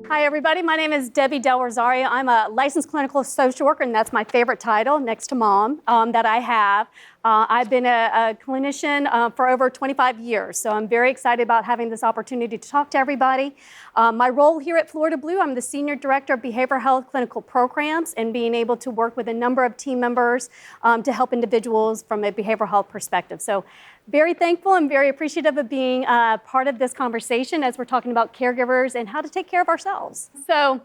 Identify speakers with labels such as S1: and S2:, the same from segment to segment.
S1: Hi, everybody. My name is Debbie Del Rosario. I'm a licensed clinical social worker, and that's my favorite title next to mom that I have. I've been a clinician for over 25 years, so I'm very excited about having this opportunity to talk to everybody. My role here at Florida Blue, I'm the Senior Director of Behavioral Health Clinical Programs and being able to work with a number of team members to help individuals from a behavioral health perspective. So very thankful and very appreciative of being part of this conversation as we're talking about caregivers and how to take care of ourselves. So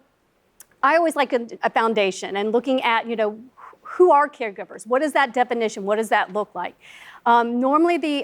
S1: I always like a foundation and looking at, who are caregivers? What is that definition? What does that look like? Normally the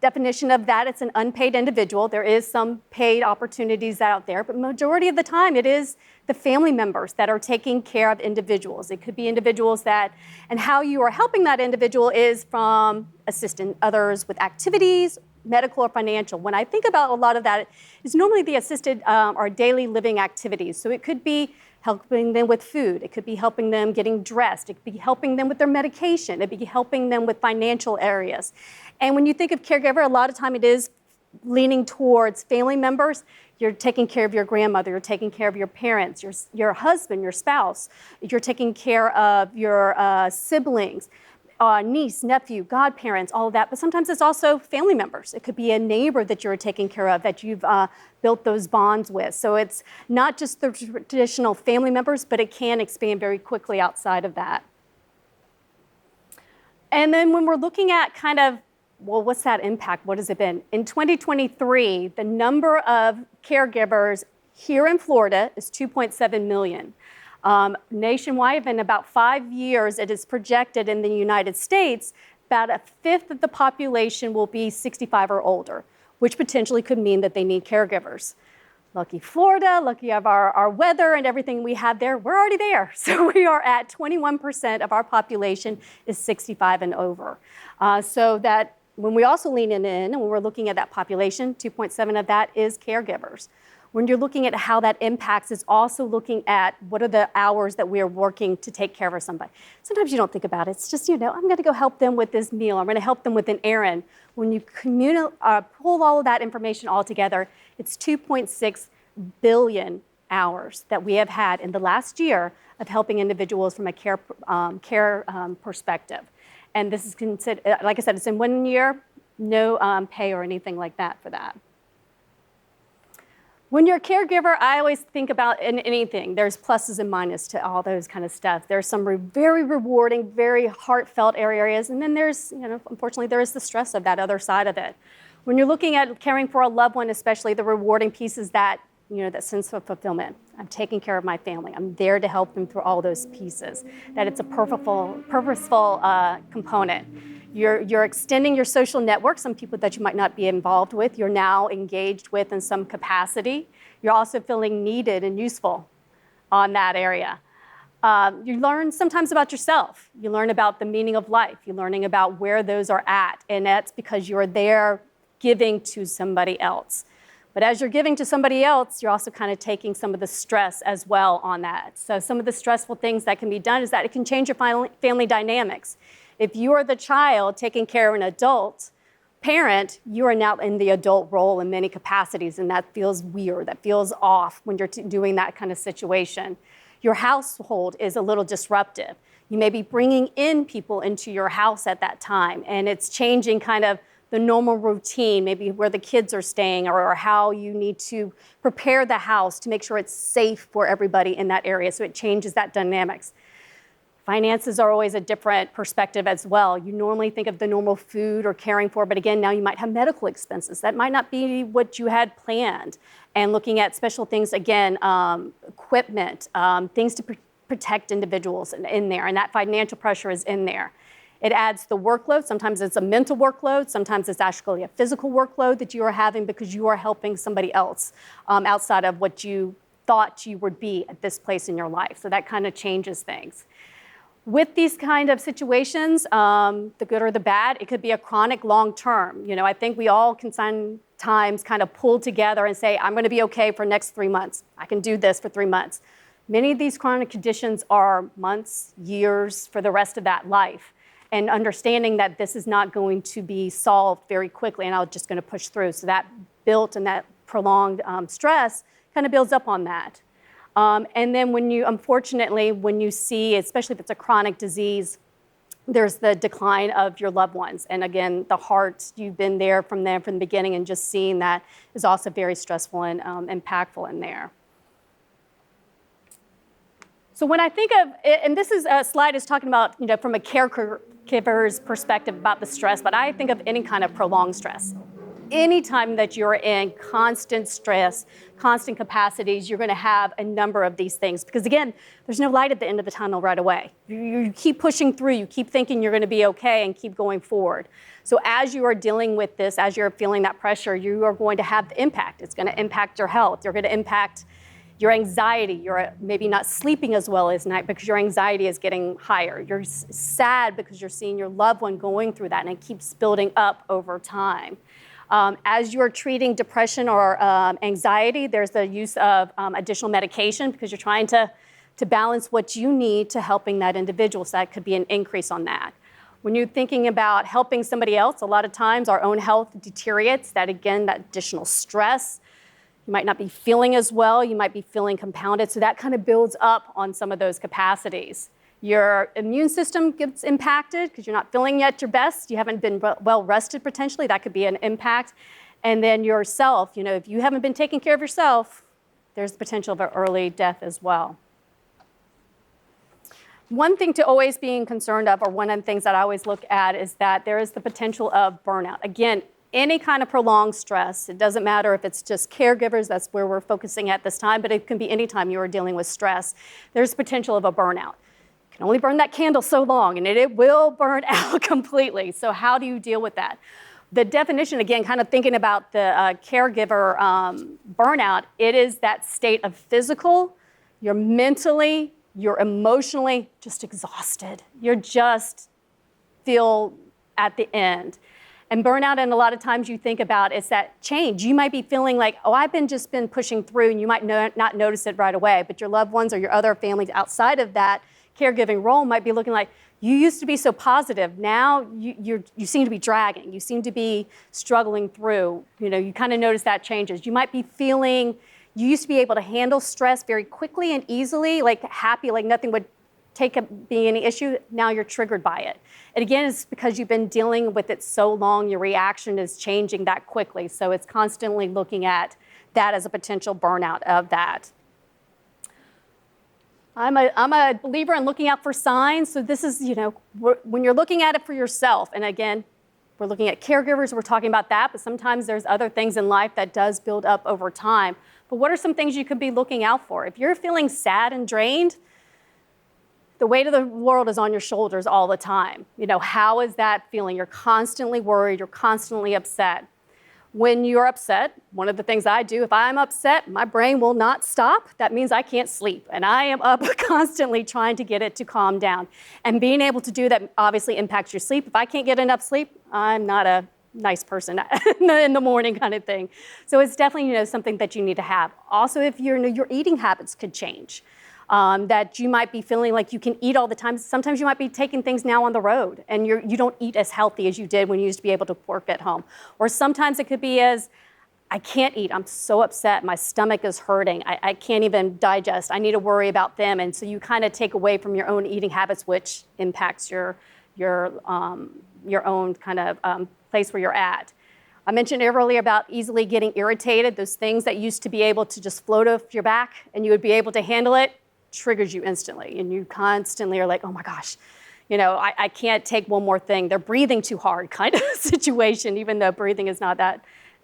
S1: definition of that, it's an unpaid individual. There is some paid opportunities out there, but majority of the time it is the family members that are taking care of individuals. It could be individuals and how you are helping that individual is from assisting others with activities, medical or financial. When I think about a lot of that, it's normally the assisted or daily living activities. So it could be helping them with food. It could be helping them getting dressed. It could be helping them with their medication. It could be helping them with financial areas. And when you think of caregiver, a lot of time it is leaning towards family members. You're taking care of your grandmother. You're taking care of your parents, your husband, your spouse. You're taking care of your siblings. Niece, nephew, godparents, all of that. But sometimes it's also family members. It could be a neighbor that you're taking care of that you've built those bonds with. So it's not just the traditional family members, but it can expand very quickly outside of that. And then when we're looking at what's that impact? What has it been? In 2023, the number of caregivers here in Florida is 2.7 million. Nationwide, in about 5 years, it is projected in the United States, about a fifth of the population will be 65 or older, which potentially could mean that they need caregivers. Lucky Florida, lucky of our weather and everything we have there, we're already there. So we are at 21% of our population is 65 and over. So that when we also lean in and when we're looking at that population, 2.7 of that is caregivers. When you're looking at how that impacts, it's also looking at what are the hours that we are working to take care of somebody. Sometimes you don't think about it. It's just, I'm going to go help them with this meal. I'm going to help them with an errand. When you pull all of that information all together, it's 2.6 billion hours that we have had in the last year of helping individuals from a care perspective. And this is considered, like I said, it's in 1 year, no pay or anything like that for that. When you're a caregiver, I always think about in anything, there's pluses and minuses to all those kind of stuff. There's some very rewarding, very heartfelt areas, and then there's, unfortunately, there is the stress of that other side of it. When you're looking at caring for a loved one, especially the rewarding piece is that, that sense of fulfillment. I'm taking care of my family. I'm there to help them through all those pieces. That it's a purposeful component. You're extending your social network, some people that you might not be involved with, you're now engaged with in some capacity. You're also feeling needed and useful on that area. You learn sometimes about yourself. You learn about the meaning of life. You're learning about where those are at, and that's because you're there giving to somebody else. But as you're giving to somebody else, you're also kind of taking some of the stress as well on that. So some of the stressful things that can be done is that it can change your family dynamics. If you are the child taking care of an adult parent, you are now in the adult role in many capacities, and that feels weird. That feels off when you're doing that kind of situation. Your household is a little disruptive. You may be bringing in people into your house at that time, and it's changing kind of the normal routine, maybe where the kids are staying or how you need to prepare the house to make sure it's safe for everybody in that area. So it changes that dynamics. Finances are always a different perspective as well. You normally think of the normal food or caring for, but again, now you might have medical expenses. That might not be what you had planned. And looking at special things, again, equipment, things to protect individuals in there, and that financial pressure is in there. It adds the workload. Sometimes it's a mental workload. Sometimes it's actually a physical workload that you are having because you are helping somebody else outside of what you thought you would be at this place in your life. So that kind of changes things. With these kind of situations, the good or the bad, it could be a chronic long-term. I think we all can sometimes kind of pull together and say, I'm going to be okay for next 3 months. I can do this for 3 months. Many of these chronic conditions are months, years, for the rest of that life. And understanding that this is not going to be solved very quickly and I'm just going to push through. So that built and that prolonged stress kind of builds up on that. And then unfortunately, when you see, especially if it's a chronic disease, there's the decline of your loved ones. And again, the heart, you've been there from the beginning, and just seeing that is also very stressful and impactful in there. So when I think of, and this is a slide is talking about, from a caregiver's perspective about the stress, but I think of any kind of prolonged stress. Anytime that you're in constant stress, constant capacities, you're going to have a number of these things. Because again, there's no light at the end of the tunnel right away. You keep pushing through, you keep thinking you're going to be okay and keep going forward. So as you are dealing with this, as you're feeling that pressure, you are going to have the impact. It's going to impact your health. You're going to impact your anxiety. You're maybe not sleeping as well as night because your anxiety is getting higher. You're sad because you're seeing your loved one going through that, and it keeps building up over time. As you're treating depression or anxiety, there's the use of additional medication because you're trying to balance what you need to helping that individual. So that could be an increase on that. When you're thinking about helping somebody else, a lot of times our own health deteriorates. That again, that additional stress. You might not be feeling as well. You might be feeling compounded. So that kind of builds up on some of those capacities. Your immune system gets impacted because you're not feeling at your best. You haven't been well rested potentially. That could be an impact. And then yourself, if you haven't been taking care of yourself, there's the potential of an early death as well. One thing to always being concerned of, or one of the things that I always look at, is that there is the potential of burnout. Again, any kind of prolonged stress, it doesn't matter if it's just caregivers, that's where we're focusing at this time, but it can be any time you are dealing with stress. There's potential of a burnout. You can only burn that candle so long, and it will burn out completely. So how do you deal with that? The definition, again, kind of thinking about the caregiver burnout, it is that state of physical, you're mentally, you're emotionally just exhausted. You're just feel at the end. And burnout, and a lot of times you think about, is that change. You might be feeling like, I've just been pushing through, and you might not notice it right away, but your loved ones or your other families outside of that caregiving role might be looking like, you used to be so positive. Now you seem to be dragging. You seem to be struggling through. You kind of notice that changes. You might be feeling, you used to be able to handle stress very quickly and easily, like happy, like nothing would be any issue. Now you're triggered by it. And again, it's because you've been dealing with it so long, your reaction is changing that quickly. So it's constantly looking at that as a potential burnout of that. I'm a believer in looking out for signs. So this is, when you're looking at it for yourself, and again, we're looking at caregivers, we're talking about that, but sometimes there's other things in life that does build up over time. But what are some things you could be looking out for? If you're feeling sad and drained, the weight of the world is on your shoulders all the time. How is that feeling? You're constantly worried, you're constantly upset. When you're upset, one of the things I do, if I'm upset, my brain will not stop. That means I can't sleep. And I am up constantly trying to get it to calm down. And being able to do that obviously impacts your sleep. If I can't get enough sleep, I'm not a nice person in the morning kind of thing. So it's definitely something that you need to have. Also, if your eating habits could change. That you might be feeling like you can eat all the time. Sometimes you might be taking things now on the road and you don't eat as healthy as you did when you used to be able to work at home. Or sometimes it could be as, I can't eat, I'm so upset, my stomach is hurting, I can't even digest, I need to worry about them. And so you kind of take away from your own eating habits, which impacts your own kind of place where you're at. I mentioned earlier about easily getting irritated, those things that used to be able to just float off your back and you would be able to handle it, triggers you instantly, and you constantly are like, oh my gosh, I can't take one more thing. They're breathing too hard kind of situation, even though breathing is not that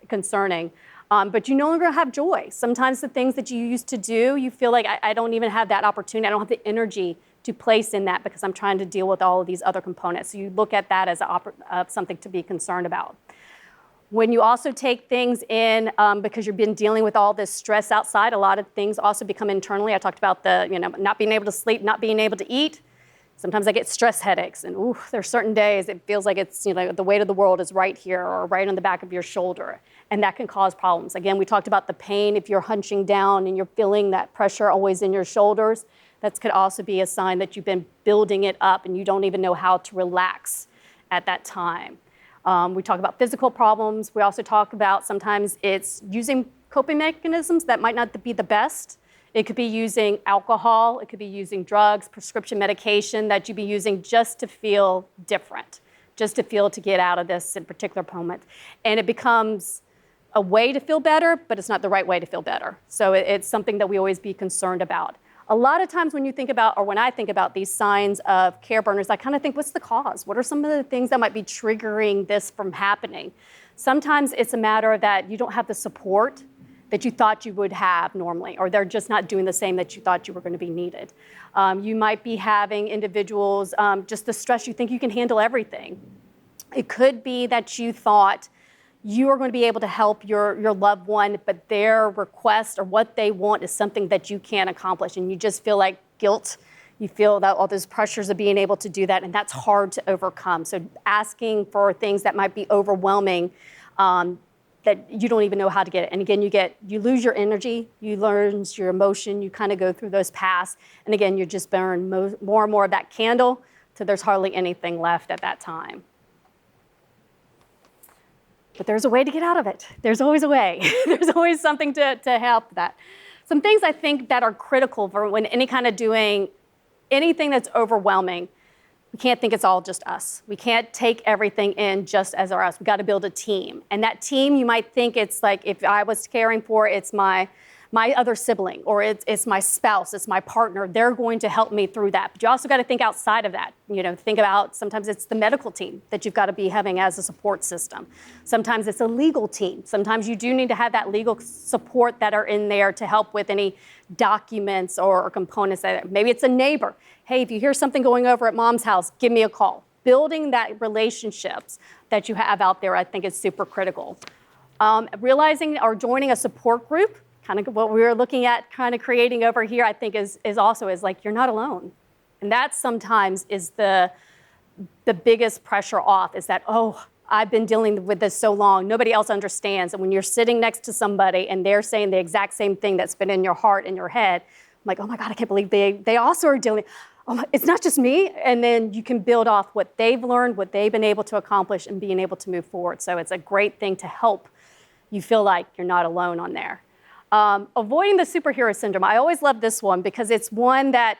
S1: concerning. But you no longer have joy. Sometimes the things that you used to do, you feel like I don't even have that opportunity. I don't have the energy to place in that because I'm trying to deal with all of these other components. So you look at that as something to be concerned about. When you also take things in, because you've been dealing with all this stress outside, a lot of things also become internally. I talked about the, not being able to sleep, not being able to eat. Sometimes I get stress headaches, and there's certain days it feels like it's, the weight of the world is right here or right on the back of your shoulder, and that can cause problems. Again, we talked about the pain. If you're hunching down and you're feeling that pressure always in your shoulders, that could also be a sign that you've been building it up and you don't even know how to relax at that time. We talk about physical problems. We also talk about sometimes it's using coping mechanisms that might not be the best It could be using alcohol, it could be using drugs, prescription medication that you'd be using just to feel different, just to feel to get out of this in particular moment. And it becomes a way to feel better, but it's not the right way to feel better. So it's something that we always be concerned about. A lot of times when you think about, or when I think about these signs of care burners, I kind of think, what's the cause? What are some of the things that might be triggering this from happening? Sometimes it's a matter that you don't have the support that you thought you would have normally, or they're just not doing the same that you thought you were going to be needed. You might be having individuals, just the stress, you think you can handle everything. It could be that you thought you are going to be able to help your loved one, but their request or what they want is something that you can't accomplish, and you just feel like guilt. You feel that all those pressures of being able to do that, and that's hard to overcome. So asking for things that might be overwhelming, that you don't even know how to get it. And again, you lose your energy, you lose your emotion, you kind of go through those paths. And again, you just burn more and more of that candle till there's hardly anything left at that time. But there's a way to get out of it. There's always a way. There's always something to help that. Some things I think that are critical for when any kind of doing anything that's overwhelming. We can't think it's all just us. We can't take everything in just as our us. We got to build a team. And that team, you might think it's like if I was caring for, it's my other sibling, or it's my spouse, it's my partner. They're going to help me through that. But you also got to think outside of that. Think about sometimes it's the medical team that you've got to be having as a support system. Sometimes it's a legal team. Sometimes you do need to have that legal support that are in there to help with any documents or components. Maybe it's a neighbor. Hey, if you hear something going over at mom's house, give me a call. Building that relationships that you have out there, I think is super critical. Realizing or joining a support group, kind of what we were looking at kind of creating over here, I think is also like you're not alone. And that sometimes is the biggest pressure off, is that, oh, I've been dealing with this so long, nobody else understands. And when you're sitting next to somebody and they're saying the exact same thing that's been in your heart and your head, I'm like, oh my God, I can't believe they also are dealing. Oh, it's not just me. And then you can build off what they've learned, what they've been able to accomplish, and being able to move forward. So it's a great thing to help you feel like you're not alone on there. Avoiding the superhero syndrome. I always love this one because it's one that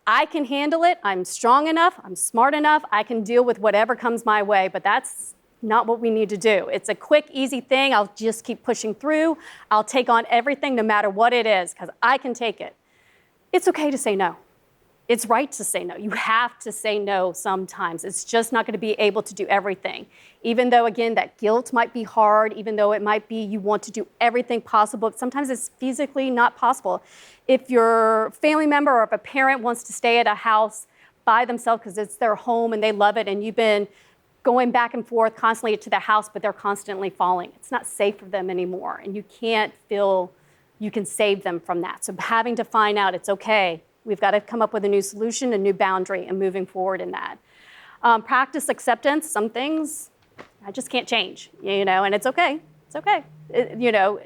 S1: I can handle it. I'm strong enough. I'm smart enough. I can deal with whatever comes my way, but that's not what we need to do. It's a quick, easy thing. I'll just keep pushing through. I'll take on everything no matter what it is because I can take it. It's okay to say no. It's right to say no. You have to say no sometimes. It's just not going to be able to do everything. Even though, again, that guilt might be hard, even though it might be you want to do everything possible, sometimes it's physically not possible. If your family member or if a parent wants to stay at a house by themselves because it's their home and they love it, and you've been going back and forth constantly to the house, but they're constantly falling, it's not safe for them anymore, and you can't feel you can save them from that. So having to find out it's okay. We've got to come up with a new solution, a new boundary, and moving forward in that. Practice acceptance. Some things I just can't change, and it's okay. It's okay.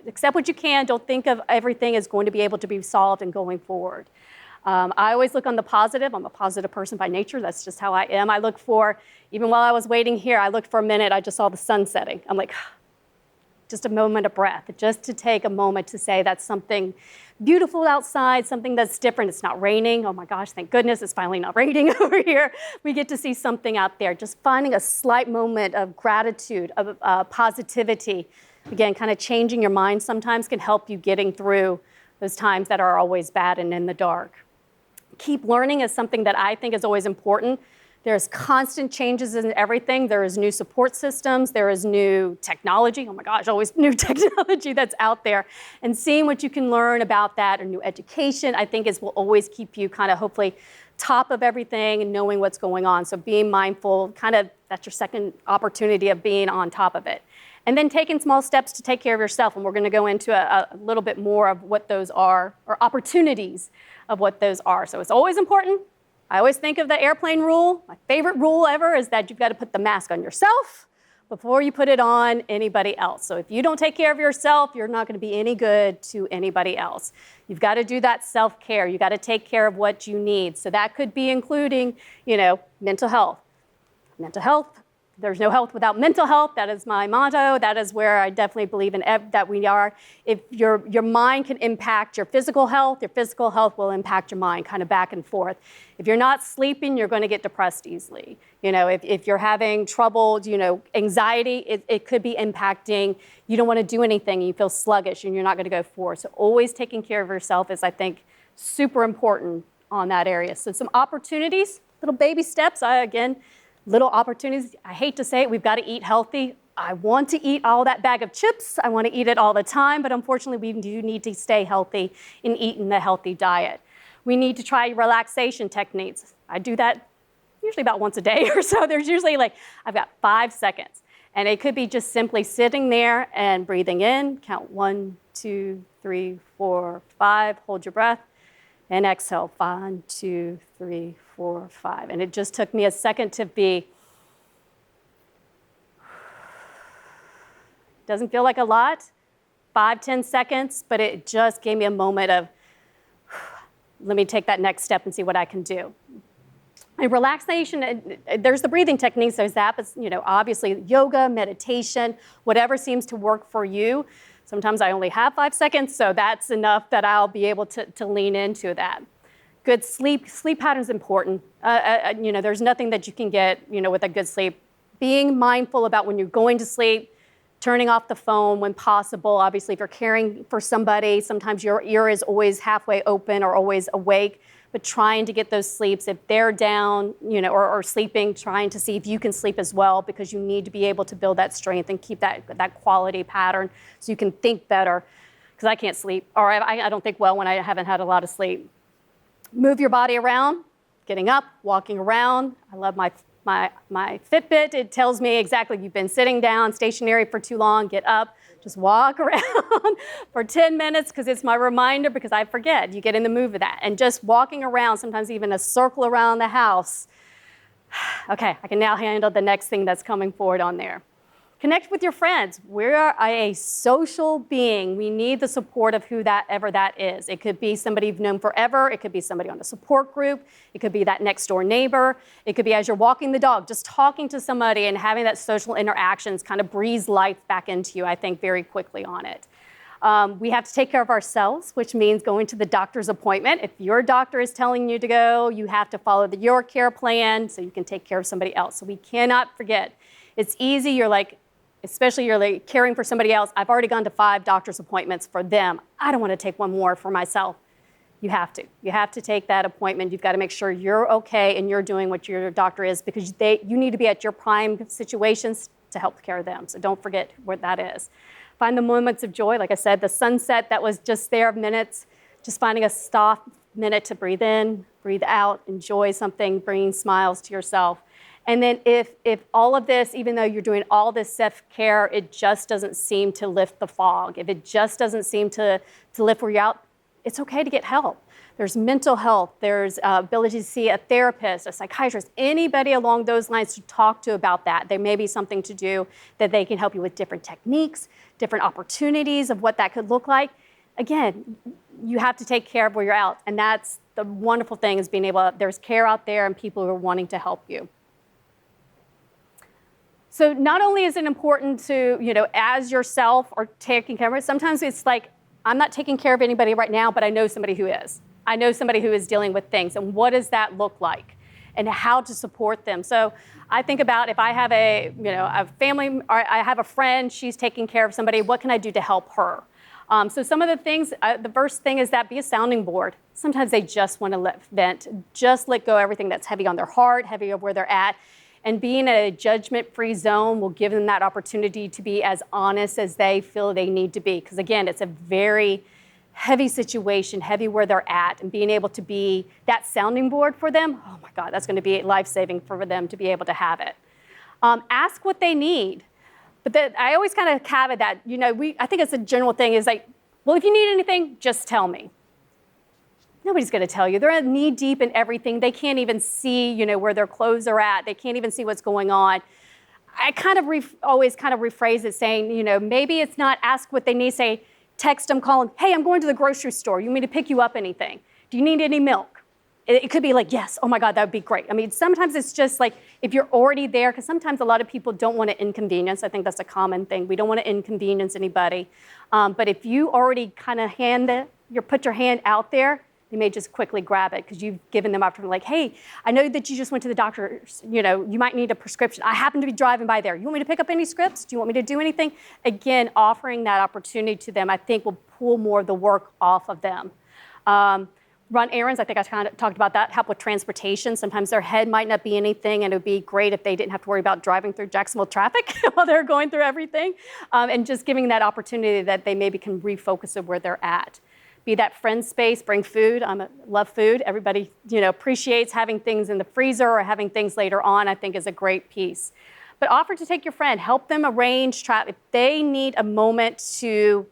S1: Accept what you can. Don't think of everything as going to be able to be solved and going forward. I always look on the positive. I'm a positive person by nature. That's just how I am. I look for, even while I was waiting here, I looked for a minute. I just saw the sun setting. I'm like, just a moment of breath, just to take a moment to say that's something beautiful outside, something that's different. It's not raining. Oh my gosh, thank goodness it's finally not raining over here. We get to see something out there. Just finding a slight moment of gratitude, of positivity. Again, kind of changing your mind sometimes can help you getting through those times that are always bad and in the dark. Keep learning is something that I think is always important. There's constant changes in everything. There is new support systems. There is new technology. Oh my gosh, always new technology that's out there. And seeing what you can learn about that, or new education, I think will always keep you kind of hopefully top of everything and knowing what's going on. So being mindful, kind of that's your second opportunity of being on top of it. And then taking small steps to take care of yourself. And we're going to go into a little bit more of what those are, or opportunities of what those are. So it's always important. I always think of the airplane rule. My favorite rule ever is that you've got to put the mask on yourself before you put it on anybody else. So if you don't take care of yourself, you're not going to be any good to anybody else. You've got to do that self-care. You've got to take care of what you need. So that could be including, mental health. Mental health, There's no health without mental health. That is my motto. That is where I definitely believe in that we are. If your mind can impact your physical health will impact your mind, kind of back and forth. If you're not sleeping, you're going to get depressed easily. If you're having trouble, anxiety, it could be impacting. You don't want to do anything. You feel sluggish and you're not going to go forward. So always taking care of yourself is, I think, super important on that area. So some opportunities, little baby steps. Little opportunities. I hate to say it, we've got to eat healthy. I want to eat all that bag of chips. I want to eat it all the time, but unfortunately we do need to stay healthy and eat in the healthy diet. We need to try relaxation techniques. I do that usually about once a day or so. There's usually I've got 5 seconds. And it could be just simply sitting there and breathing in, count 1, 2, 3, 4, 5, hold your breath, and exhale, 1, 2, 3, 4, 5. And it just took me a second to be, doesn't feel like a lot, 5, 10 seconds, but it just gave me a moment of, let me take that next step and see what I can do. And relaxation, there's the breathing techniques, there's that, but obviously yoga, meditation, whatever seems to work for you. Sometimes I only have 5 seconds, so that's enough that I'll be able to lean into that. Good sleep pattern is important. There's nothing that you can get, with a good sleep. Being mindful about when you're going to sleep, turning off the phone when possible. Obviously, if you're caring for somebody, sometimes your ear is always halfway open or always awake, but trying to get those sleeps. If they're down, or sleeping, trying to see if you can sleep as well, because you need to be able to build that strength and keep that quality pattern so you can think better. Because I can't sleep, or I don't think well when I haven't had a lot of sleep. Move your body around, getting up, walking around. I love my Fitbit. It tells me exactly, you've been sitting down, stationary for too long, get up, just walk around for 10 minutes, because it's my reminder, because I forget. You get in the mood of that. And just walking around, sometimes even a circle around the house. Okay, I can now handle the next thing that's coming forward on there. Connect with your friends. We're a social being. We need the support of whoever that is. It could be somebody you've known forever. It could be somebody on a support group. It could be that next door neighbor. It could be as you're walking the dog, just talking to somebody and having that social interactions kind of breathes life back into you, I think, very quickly on it. We have to take care of ourselves, which means going to the doctor's appointment. If your doctor is telling you to go, you have to follow your care plan so you can take care of somebody else. So we cannot forget. It's easy. Especially you're caring for somebody else. I've already gone to 5 doctor's appointments for them. I don't want to take one more for myself. You have to. You have to take that appointment. You've got to make sure you're okay and you're doing what your doctor is, because you need to be at your prime situations to help care of them. So don't forget what that is. Find the moments of joy. Like I said, the sunset that was just there, minutes, just finding a stop minute to breathe in, breathe out, enjoy something, bringing smiles to yourself. And then if all of this, even though you're doing all this self-care, it just doesn't seem to lift the fog, if it just doesn't seem to lift where you're out, it's okay to get help. There's mental health, there's ability to see a therapist, a psychiatrist, anybody along those lines to talk to about that. There may be something to do that they can help you with different techniques, different opportunities of what that could look like. Again, you have to take care of where you're out. And that's the wonderful thing, is being there's care out there and people who are wanting to help you. So not only is it important to, as yourself or taking care of it, sometimes it's like, I'm not taking care of anybody right now, but I know somebody who is. I know somebody who is dealing with things, and what does that look like and how to support them. So I think about, if I have a family, or I have a friend, she's taking care of somebody, what can I do to help her? So some of the things, the first thing is that be a sounding board. Sometimes they just want to vent, just let go everything that's heavy on their heart, heavy of where they're at. And being in a judgment-free zone will give them that opportunity to be as honest as they feel they need to be. Because again, it's a very heavy situation, heavy where they're at, and being able to be that sounding board for them, oh my God, that's going to be life-saving for them to be able to have it. Ask what they need. But I always kind of caveat that, I think it's a general thing, is like, well, if you need anything, just tell me. Nobody's going to tell you. They're knee deep in everything. They can't even see, where their clothes are at. They can't even see what's going on. I kind of always kind of rephrase it saying, maybe it's not ask what they need. Say, text them, call them. Hey, I'm going to the grocery store. You want me to pick you up anything? Do you need any milk? It could be like, yes, oh my God, that would be great. I mean, sometimes it's just like, if you're already there, because sometimes a lot of people don't want to inconvenience. I think that's a common thing. We don't want to inconvenience anybody. But if you already kind of put your hand out there, they may just quickly grab it because you've given them opportunity, like, hey, I know that you just went to the doctor, you might need a prescription. I happen to be driving by there. You want me to pick up any scripts? Do you want me to do anything? Again, offering that opportunity to them, I think will pull more of the work off of them. Run errands, I think I kind of talked about that, help with transportation. Sometimes their head might not be anything, and it would be great if they didn't have to worry about driving through Jacksonville traffic while they're going through everything, and just giving that opportunity that they maybe can refocus on where they're at. Be that friend space, bring food. I love food. Everybody appreciates having things in the freezer or having things later on, I think is a great piece. But offer to take your friend, help them arrange if they need a moment to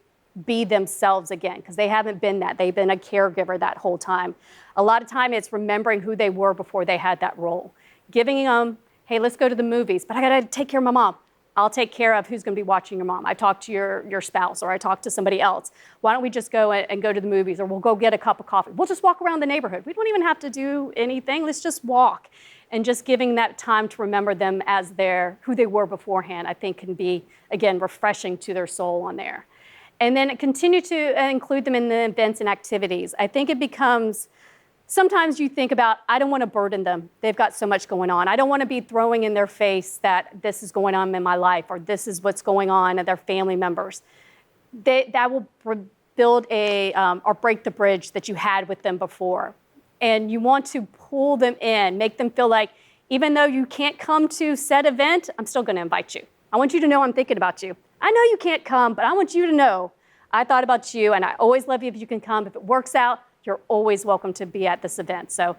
S1: be themselves again, because they haven't been that. They've been a caregiver that whole time. A lot of time it's remembering who they were before they had that role. Giving them, hey, let's go to the movies, but I gotta take care of my mom. I'll take care of who's gonna be watching your mom. I talked to your spouse, or I talked to somebody else. Why don't we just go and go to the movies, or we'll go get a cup of coffee. We'll just walk around the neighborhood. We don't even have to do anything. Let's just walk. And just giving that time to remember them as who they were beforehand, I think can be, again, refreshing to their soul on there. And then continue to include them in the events and activities. I think it becomes, sometimes you think about, I don't want to burden them. They've got so much going on. I don't want to be throwing in their face that this is going on in my life, or this is what's going on in their family members. That will build or break the bridge that you had with them before. And you want to pull them in, make them feel like, even though you can't come to said event, I'm still going to invite you. I want you to know I'm thinking about you. I know you can't come, but I want you to know I thought about you, and I always love you if you can come. If it works out, you're always welcome to be at this event. So,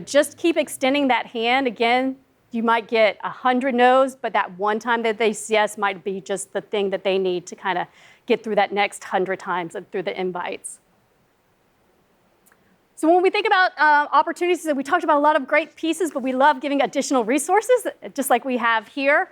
S1: just keep extending that hand. Again, you might get 100 no's, but that one time that they say yes might be just the thing that they need to kind of get through that next 100 times through the invites. So when we think about opportunities, we talked about a lot of great pieces, but we love giving additional resources, just like we have here.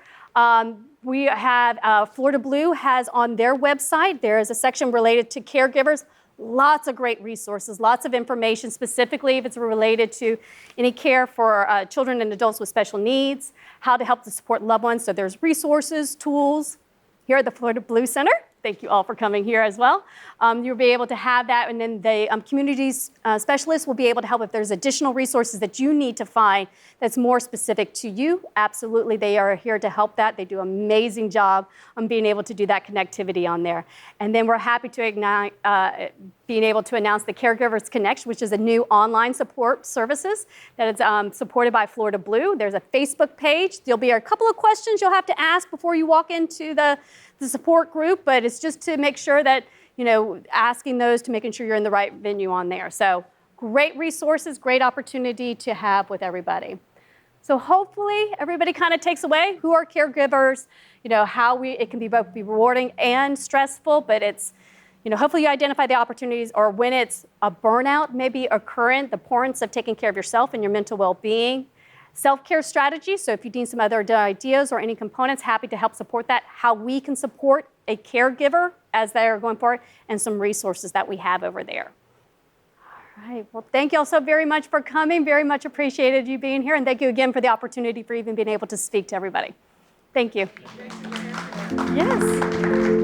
S1: We have Florida Blue has on their website, there is a section related to caregivers. Lots of great resources, lots of information, specifically if it's related to any care for children and adults with special needs, how to help to support loved ones. So there's resources, tools here at the Florida Blue Center. Thank you all for coming here as well. You'll be able to have that, and then the communities specialists will be able to help if there's additional resources that you need to find that's more specific to you. Absolutely, they are here to help that. They do an amazing job on being able to do that connectivity on there. And then we're happy to being able to announce the Caregivers Connect, which is a new online support services that is supported by Florida Blue. There's a Facebook page. There'll be a couple of questions you'll have to ask before you walk into the support group, but it's just to make sure that, asking those to making sure you're in the right venue on there. So great resources, great opportunity to have with everybody. So hopefully everybody kind of takes away who are caregivers, how it can be both be rewarding and stressful, but it's, hopefully you identify the opportunities, or when it's a burnout maybe occurring, the importance of taking care of yourself and your mental well-being. Self-care strategies, so if you need some other ideas or any components, happy to help support that. How we can support a caregiver as they are going forward, and some resources that we have over there. All right, well, thank you all so very much for coming. Very much appreciated you being here, and thank you again for the opportunity for even being able to speak to everybody. Thank you. Yes.